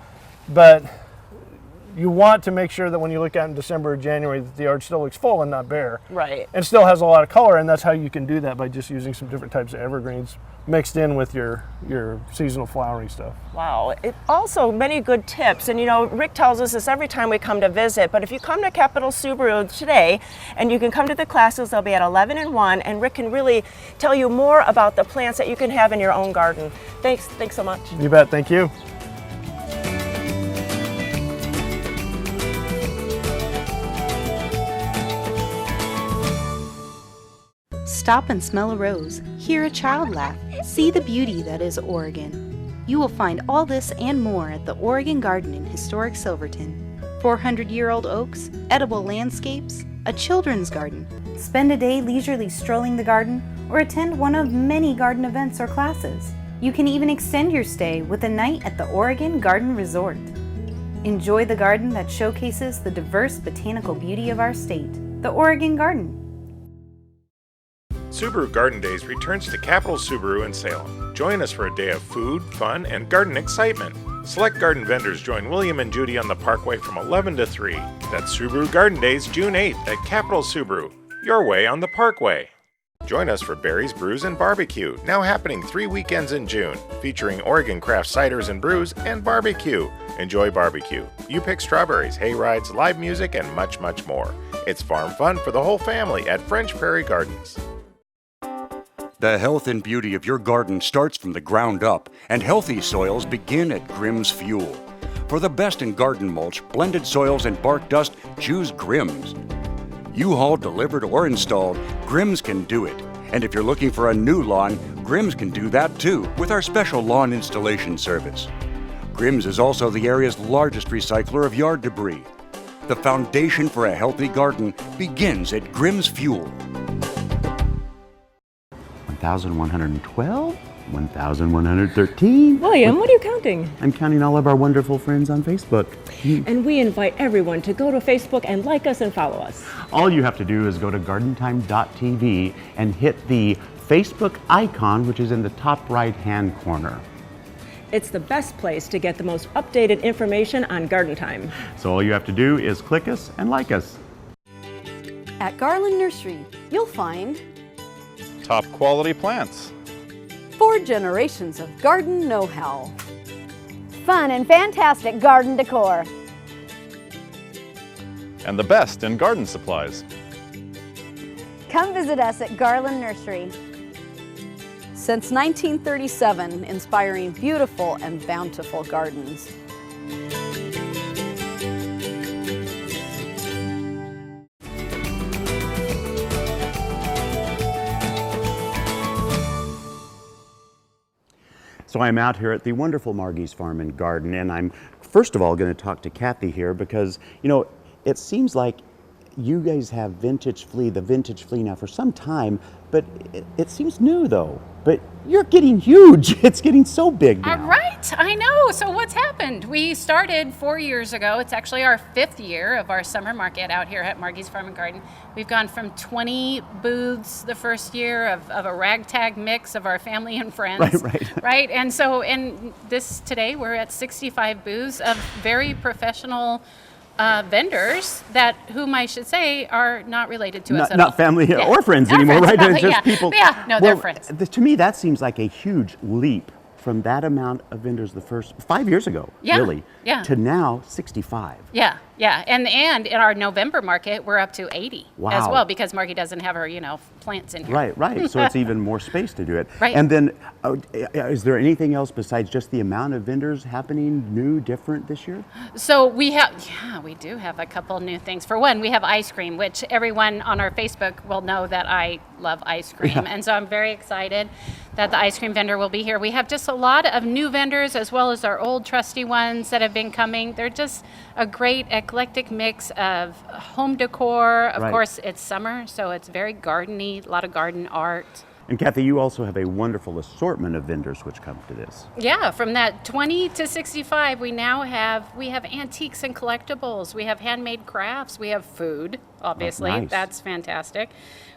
but you want to make sure that when you look out in December or January that the yard still looks full and not bare. Right. And still has a lot of color, and that's how you can do that, by just using some different types of evergreens mixed in with your seasonal flowering stuff. Wow. Also many good tips, and you know, Rick tells us this every time we come to visit, but if you come to Capital Subaru today, and you can come to the classes, they'll be at 11 and 1, and Rick can really tell you more about the plants that you can have in your own garden. Thanks so much. You bet, thank you. Stop and smell a rose, hear a child laugh, see the beauty that is Oregon. You will find all this and more at the Oregon Garden in historic Silverton. 400-year-old oaks, edible landscapes, a children's garden. Spend a day leisurely strolling the garden or attend one of many garden events or classes. You can even extend your stay with a night at the Oregon Garden Resort. Enjoy the garden that showcases the diverse botanical beauty of our state, the Oregon Garden. Subaru Garden Dayz returns to Capital Subaru in Salem. Join us for a day of food, fun, and garden excitement. Select garden vendors join William and Judy on the Parkway from 11 to 3. That's Subaru Garden Dayz, June 8th at Capital Subaru. Your way on the Parkway. Join us for Berries, Brews, and Barbecue, now happening 3 weekends in June, featuring Oregon craft ciders and brews and barbecue. Enjoy barbecue. You pick strawberries, hay rides, live music, and much, much more. It's farm fun for the whole family at French Prairie Gardens. The health and beauty of your garden starts from the ground up, and healthy soils begin at Grimm's Fuel. For the best in garden mulch, blended soils, and bark dust, choose Grimm's. U-Haul delivered or installed, Grimm's can do it. And if you're looking for a new lawn, Grimm's can do that too with our special lawn installation service. Grimm's is also the area's largest recycler of yard debris. The foundation for a healthy garden begins at Grimm's Fuel. 1,112, 1,113. William, what are you counting? I'm counting all of our wonderful friends on Facebook. And we invite everyone to go to Facebook and like us and follow us. All you have to do is go to gardentime.tv and hit the Facebook icon, which is in the top right-hand corner. It's the best place to get the most updated information on Garden Time. So all you have to do is click us and like us. At Garland Nursery, you'll find top quality plants, 4 generations of garden know-how, fun and fantastic garden decor, and the best in garden supplies. Come visit us at Garland Nursery. Since 1937, inspiring beautiful and bountiful gardens. So I'm out here at the wonderful Margie's Farm and Garden, and I'm first of all going to talk to Kathy here because, you know, it seems like you guys have vintage flea, the vintage flea now for some time, but it seems new though. But you're getting huge. It's getting so big now. Right, I know. So what's happened? We started 4 years ago. It's actually our 5th year of our summer market out here at Margie's Farm and Garden. We've gone from 20 booths the first year of a ragtag mix of our family and friends. Right. And so today we're at 65 booths of very professional vendors whom I should say are not related to us at all. Not family or friends anymore, right? Family, just people. They're friends. To me, that seems like a huge leap from that amount of vendors the first 5 years ago, really, to now 65. Yeah. And in our November market, we're up to 80 as well because Margie doesn't have her, plants in here. Right. So it's even more space to do it. Right. And then, is there anything else besides just the amount of vendors happening new, different this year? So we do have a couple new things. For one, we have ice cream, which everyone on our Facebook will know that I love ice cream. Yeah. And so I'm very excited that the ice cream vendor will be here. We have just a lot of new vendors as well as our old trusty ones that have been coming. They're just a great eclectic mix of home decor. Of Right. course, it's summer, so it's very gardeny, a lot of garden art. And Kathy, you also have a wonderful assortment of vendors which come to this. Yeah, from that 20 to 65, we have antiques and collectibles. We have handmade crafts. We have food, obviously. Nice. That's fantastic.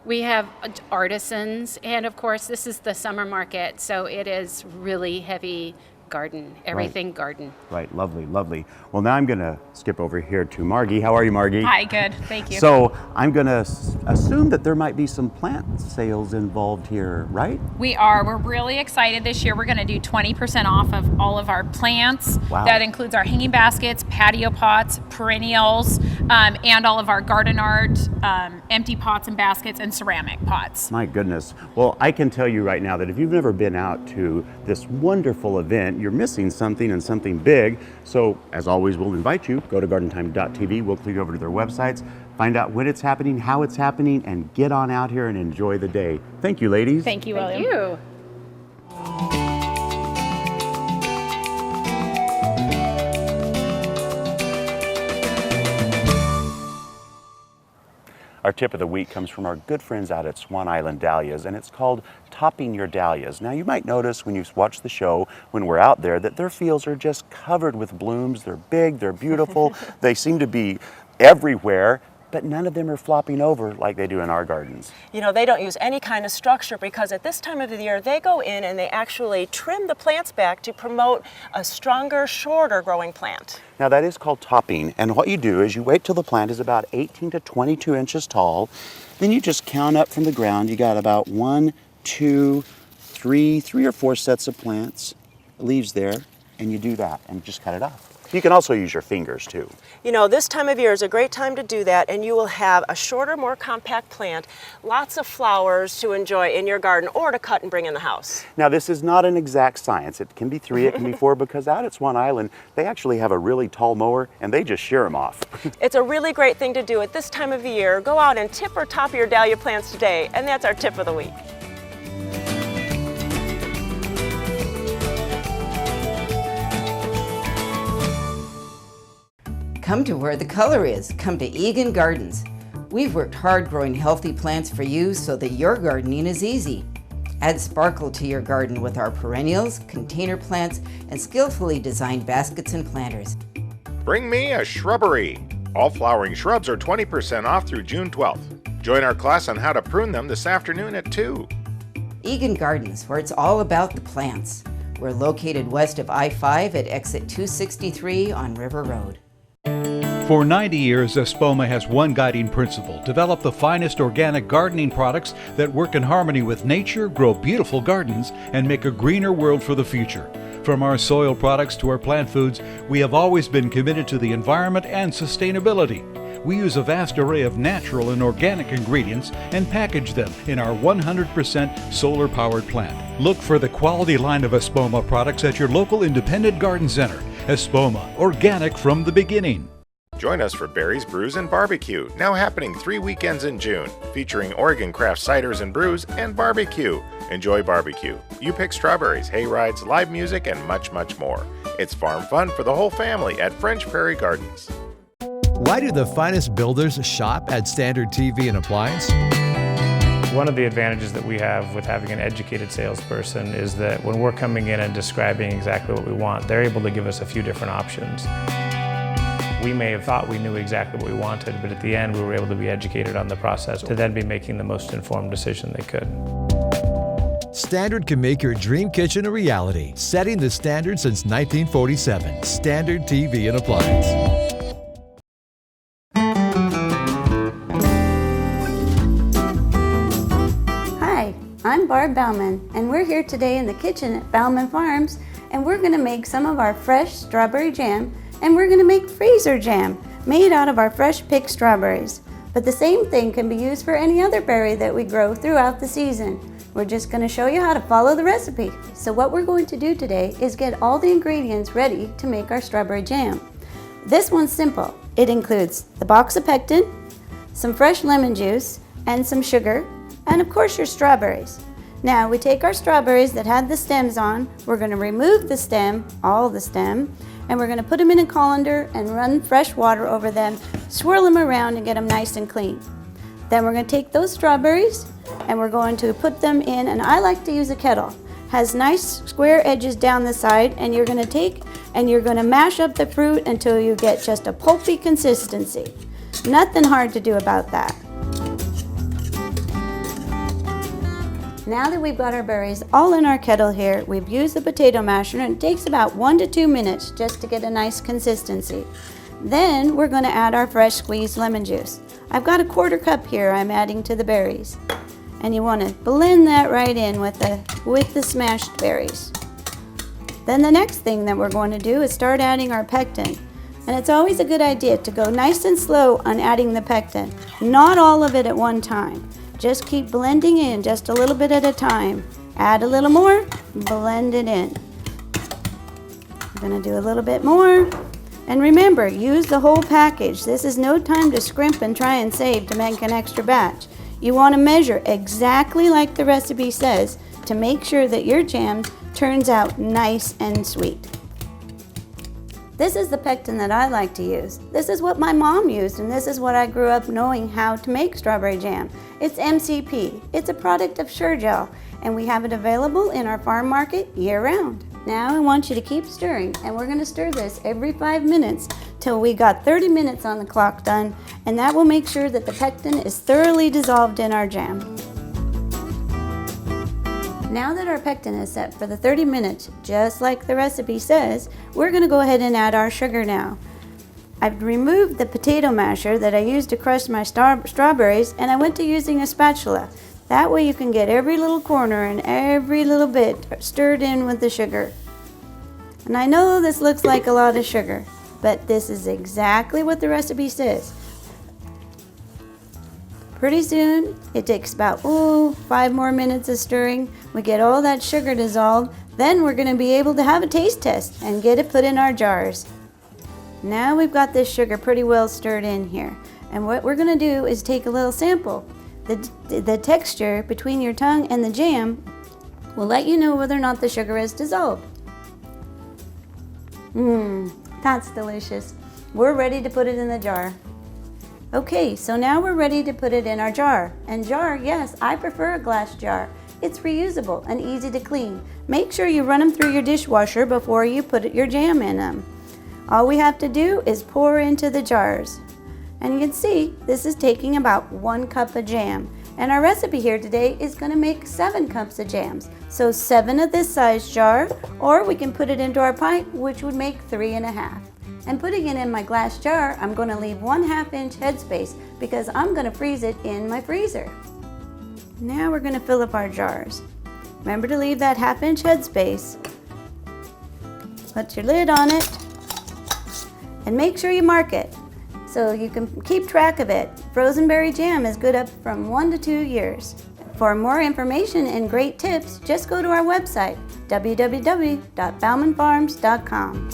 We have artisans, and of course, this is the summer market, so it is really heavy garden, everything garden. Right, lovely, lovely. Well, now I'm going to skip over here to Margie. How are you, Margie? Hi, good, thank you. So I'm going to assume that there might be some plant sales involved here, right? We're really excited this year. We're going to do 20% off of all of our plants. Wow. That includes our hanging baskets, patio pots, perennials, and all of our garden art, empty pots and baskets, and ceramic pots. My goodness. Well, I can tell you right now that if you've never been out to this wonderful event, you're missing something, and something big. So as always, we'll invite you, go to gardenthyme.tv, we'll click over to their websites, find out when it's happening, how it's happening, and get on out here and enjoy the day. Thank you, ladies. Thank you, William. Thank you. Our tip of the week comes from our good friends out at Swan Island Dahlias, and it's called Topping Your Dahlias. Now, you might notice when you watch the show, when we're out there, that their fields are just covered with blooms. They're big, they're beautiful, they seem to be everywhere, but none of them are flopping over like they do in our gardens. You know, they don't use any kind of structure because at this time of the year, they go in and they actually trim the plants back to promote a stronger, shorter growing plant. Now, that is called topping, and what you do is you wait till the plant is about 18 to 22 inches tall, then you just count up from the ground. You got about 1, 2, 3 or 4 sets of plants, leaves there, and you do that and just cut it off. You can also use your fingers too. You know, this time of year is a great time to do that, and you will have a shorter, more compact plant, lots of flowers to enjoy in your garden or to cut and bring in the house. Now, this is not an exact science. It can be 3, it can be 4, because out at Swan Island, they actually have a really tall mower and they just shear them off. It's a really great thing to do at this time of the year. Go out and tip or top your dahlia plants today, and that's our tip of the week. Come to where the color is. Come to Egan Gardens. We've worked hard growing healthy plants for you so that your gardening is easy. Add sparkle to your garden with our perennials, container plants, and skillfully designed baskets and planters. Bring me a shrubbery. All flowering shrubs are 20% off through June 12th. Join our class on how to prune them this afternoon at 2. Egan Gardens, where it's all about the plants. We're located west of I-5 at exit 263 on River Road. For 90 years, Espoma has one guiding principle: develop the finest organic gardening products that work in harmony with nature, grow beautiful gardens, and make a greener world for the future. From our soil products to our plant foods, we have always been committed to the environment and sustainability. We use a vast array of natural and organic ingredients and package them in our 100% solar-powered plant. Look for the quality line of Espoma products at your local independent garden center. Espoma, organic from the beginning. Join us for Berries, Brews, and Barbecue, now happening 3 weekends in June, featuring Oregon craft ciders and brews and barbecue. Enjoy barbecue. You pick strawberries, hay rides, live music, and much, much more. It's farm fun for the whole family at French Prairie Gardens. Why do the finest builders shop at Standard TV and Appliance? One of the advantages that we have with having an educated salesperson is that when we're coming in and describing exactly what we want, they're able to give us a few different options. We may have thought we knew exactly what we wanted, but at the end we were able to be educated on the process to then be making the most informed decision they could. Standard can make your dream kitchen a reality, setting the standard since 1947. Standard TV and Appliance. I'm Barb Bauman, and we're here today in the kitchen at Bauman Farms, and we're going to make some of our fresh strawberry jam, and we're going to make freezer jam made out of our fresh picked strawberries. But the same thing can be used for any other berry that we grow throughout the season. We're just going to show you how to follow the recipe. So what we're going to do today is get all the ingredients ready to make our strawberry jam. This one's simple. It includes the box of pectin, some fresh lemon juice, and some sugar, and of course your strawberries. Now we take our strawberries that had the stems on, we're going to remove the stem, all the stem, and we're going to put them in a colander and run fresh water over them, swirl them around and get them nice and clean. Then we're going to take those strawberries and we're going to put them in, and I like to use a kettle. Has nice square edges down the side, and you're going to take and you're going to mash up the fruit until you get just a pulpy consistency. Nothing hard to do about that. Now that we've got our berries all in our kettle here, we've used the potato masher, and it takes about 1 to 2 minutes just to get a nice consistency. Then we're going to add our fresh squeezed lemon juice. I've got a 1/4 cup here I'm adding to the berries. And you want to blend that right in with the smashed berries. Then the next thing that we're going to do is start adding our pectin. And it's always a good idea to go nice and slow on adding the pectin. Not all of it at one time. Just keep blending in just a little bit at a time. Add a little more, blend it in. We're going to do a little bit more. And remember, use the whole package. This is no time to scrimp and try and save to make an extra batch. You want to measure exactly like the recipe says to make sure that your jam turns out nice and sweet. This is the pectin that I like to use. This is what my mom used, and this is what I grew up knowing how to make strawberry jam. It's MCP. It's a product of Sure-Gel, and we have it available in our farm market year-round. Now I want you to keep stirring, and we're going to stir this every 5 minutes till we got 30 minutes on the clock done, and that will make sure that the pectin is thoroughly dissolved in our jam. Now that our pectin is set for the 30 minutes, just like the recipe says, we're going to go ahead and add our sugar now. I've removed the potato masher that I used to crush my strawberries, and I went to using a spatula. That way you can get every little corner and every little bit stirred in with the sugar. And I know this looks like a lot of sugar, but this is exactly what the recipe says. Pretty soon, it takes about 5 more minutes of stirring. We get all that sugar dissolved. Then we're going to be able to have a taste test and get it put in our jars. Now we've got this sugar pretty well stirred in here. And what we're going to do is take a little sample. The texture between your tongue and the jam will let you know whether or not the sugar is dissolved. That's delicious. We're ready to put it in the jar. Okay, so now we're ready to put it in our jar. And jar, yes, I prefer a glass jar. It's reusable and easy to clean. Make sure you run them through your dishwasher before you put your jam in them. All we have to do is pour into the jars. And you can see this is taking about 1 cup of jam. And our recipe here today is going to make 7 cups of jams. So 7 of this size jar, or we can put it into our pint, which would make 3.5. And putting it in my glass jar, I'm going to leave 1/2 inch headspace because I'm going to freeze it in my freezer. Now we're going to fill up our jars. Remember to leave that 1/2 inch headspace. Put your lid on it and make sure you mark it so you can keep track of it. Frozen berry jam is good up from 1 to 2 years. For more information and great tips, just go to our website, www.baumanfarms.com.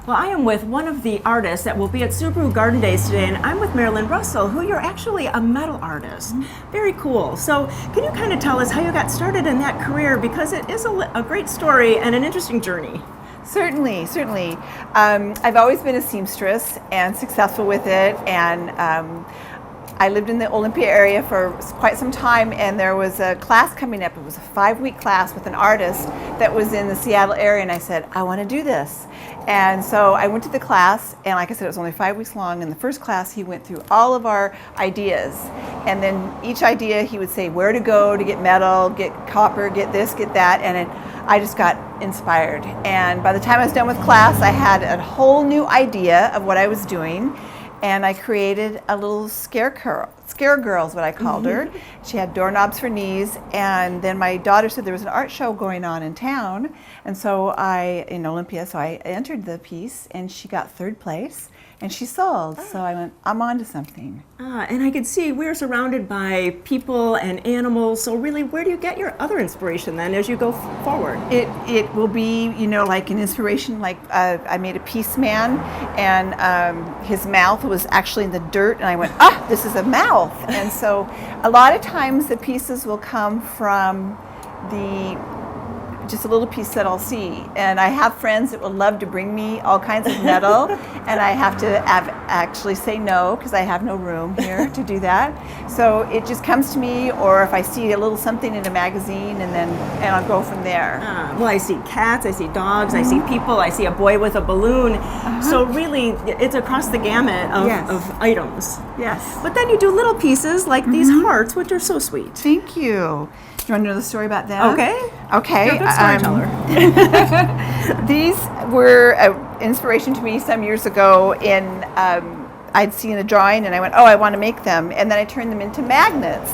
Well, I am with one of the artists that will be at Subaru Garden Dayz today, and I'm with Marilyn Russell, who you're actually a metal artist. Very cool. So can you kind of tell us how you got started in that career, because it is a great story and an interesting journey. Certainly, certainly. I've always been a seamstress and successful with it, and I lived in the Olympia area for quite some time, and there was a class coming up. It was a 5-week class with an artist that was in the Seattle area, and I said, I want to do this. And so I went to the class, and like I said, it was only 5 weeks long. In the first class, he went through all of our ideas, and then each idea he would say where to go to get metal, get copper, get this, get that, and I just got inspired. And by the time I was done with class, I had a whole new idea of what I was doing. And I created a little scare girl is what I called her. She had doorknobs for knees, and then my daughter said there was an art show going on in town, and so in Olympia, so I entered the piece, and she got 3rd place, and she sold. So I went, I'm onto something. And I could see we're surrounded by people and animals, so really, where do you get your other inspiration then as you go forward? It will be, you know, like an inspiration, like I made a peace man, and his mouth was actually in the dirt, and I went, this is a mouth. And so a lot of times the pieces will come from just a little piece that I'll see. And I have friends that would love to bring me all kinds of metal, and I have to actually say no because I have no room here to do that. So it just comes to me, or if I see a little something in a magazine, and I'll go from there. Well, I see cats, I see dogs, I see people, I see a boy with a balloon. So really, it's across the gamut of items. Yes. But then you do little pieces like these hearts, which are so sweet. Thank you. Do you want to know the story about that? Okay. Okay. You're a good storyteller. These were an inspiration to me some years ago. I'd seen a drawing and I went, I want to make them. And then I turned them into magnets.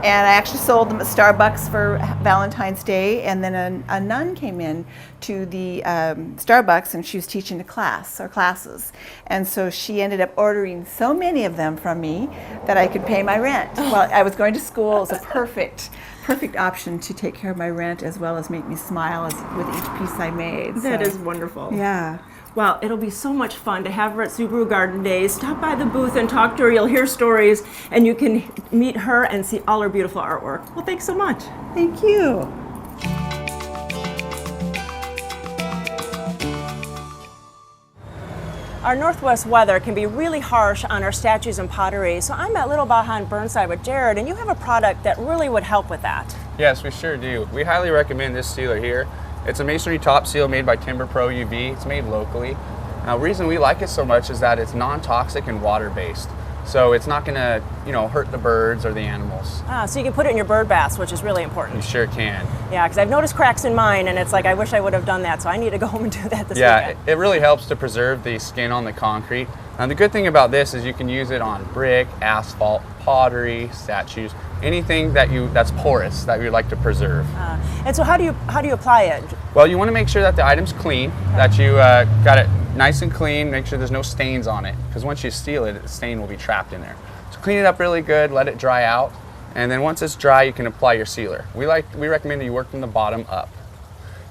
And I actually sold them at Starbucks for Valentine's Day. And then a nun came in to the Starbucks, and she was teaching a class or classes. And so she ended up ordering so many of them from me that I could pay my rent. Well, I was going to school. It was a perfect option to take care of my rent as well as make me smile with each piece I made. That is wonderful. Yeah. Well, it'll be so much fun to have her at Subaru Garden Dayz. Stop by the booth and talk to her. You'll hear stories, and you can meet her and see all her beautiful artwork. Well, thanks so much. Thank you. Our northwest weather can be really harsh on our statues and pottery, so I'm at Little Baja and Burnside with Jared, and you have a product that really would help with that. Yes, we sure do. We highly recommend this sealer here. It's a masonry top seal made by Timber Pro UV. It's made locally. Now, the reason we like it so much is that it's non-toxic and water-based. So it's not gonna, hurt the birds or the animals. So you can put it in your bird baths, which is really important. You sure can. Yeah, because I've noticed cracks in mine, and it's like, I wish I would have done that, so I need to go home and do that this weekend. Yeah, it really helps to preserve the skin on the concrete. And the good thing about this is you can use it on brick, asphalt, pottery, statues, anything that's porous that you'd like to preserve. And so how do you apply it? Well, you want to make sure that the item's clean, that you got it nice and clean, make sure there's no stains on it, because once you seal it, the stain will be trapped in there. So clean it up really good, let it dry out, and then once it's dry, you can apply your sealer. We recommend that you work from the bottom up,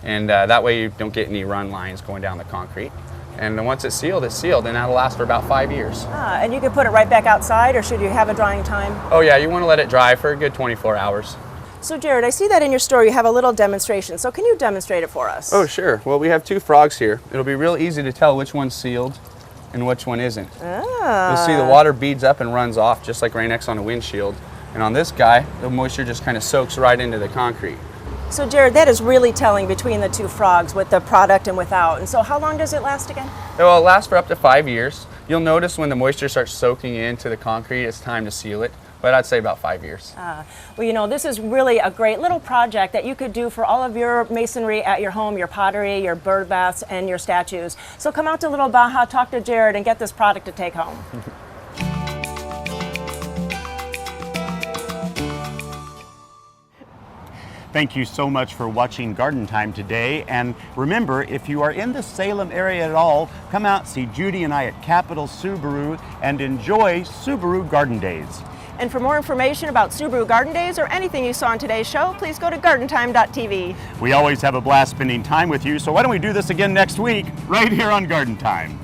and that way you don't get any run lines going down the concrete. And then once it's sealed, and that'll last for about 5 years. And you can put it right back outside, or should you have a drying time? Oh yeah, you want to let it dry for a good 24 hours. So Jared, I see that in your store you have a little demonstration, so can you demonstrate it for us? Oh sure, well we have 2 frogs here. It'll be real easy to tell which one's sealed and which one isn't. You'll see the water beads up and runs off just like right next on a windshield. And on this guy, the moisture just kind of soaks right into the concrete. So Jared, that is really telling between the 2 frogs with the product and without. And so how long does it last again? Well, it lasts for up to 5 years. You'll notice when the moisture starts soaking into the concrete, it's time to seal it. But I'd say about 5 years. Well, this is really a great little project that you could do for all of your masonry at your home, your pottery, your bird baths, and your statues. So come out to Little Baja, talk to Jared, and get this product to take home. Thank you so much for watching Garden Time today. And remember, if you are in the Salem area at all, come out, see Judy and I at Capital Subaru, and enjoy Subaru Garden Dayz. And for more information about Subaru Garden Dayz or anything you saw on today's show, please go to gardentime.tv. We always have a blast spending time with you, so why don't we do this again next week, right here on Garden Time.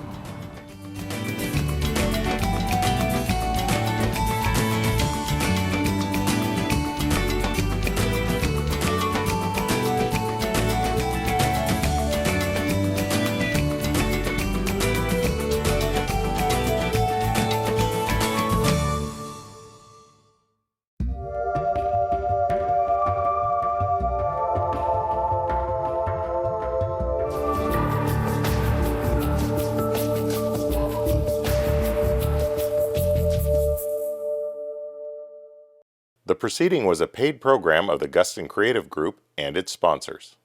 The proceeding was a paid program of the Guston Creative Group and its sponsors.